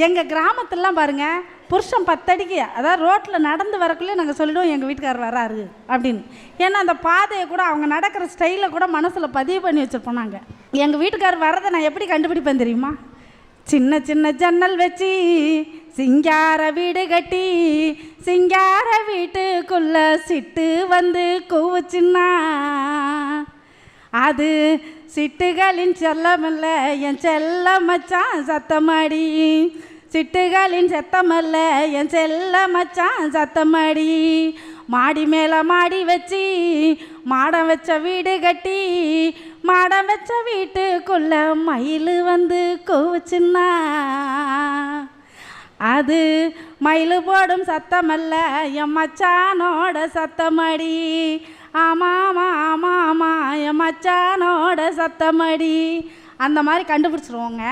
எங்கள் கிராமத்துலலாம் பாருங்கள், புருஷன் 10 அடிக்கு, அதாவது ரோட்டில் நடந்து வரக்குள்ளே நாங்கள் சொல்லிவிடுவோம் எங்கள் வீட்டுக்காரர் வராரு அப்படின்னு. ஏன்னா அந்த பாதையை கூட அவங்க நடக்கிற ஸ்டைலை கூட மனசில் பதிவு பண்ணி வச்சுருப்போம் நாங்கள். எங்கள் வீட்டுக்காரர் வர்றதை நான் எப்படி கண்டுபிடிப்பேன் தெரியுமா? சின்ன சின்ன ஜன்னல் வச்சு சிங்கார வீடு கட்டி சிங்கார வீட்டுக்குள்ள சிட்டு வந்து கூவுச்சுன்னா அது சிட்டுகளின் செல்லமல்ல என் செல்ல மச்சான் சத்தமாடி. சிட்டுகளின் சத்தமல்ல என் செல்ல மச்சான் சத்தமாடி. மாடி மேலே மாடி வச்சு மாடம் வச்ச வீடு கட்டி மாடம் வச்ச வீட்டுக்குள்ள மயில் வந்து கூவுச்சுன்னா அது மயில் போடும் சத்தமல்ல என் மச்சானோட சத்தமடி. ஆமாமா ஆமாமா என் மச்சானோட சத்தமடி. அந்த மாதிரி கண்டுபிடிச்சிருவோங்க.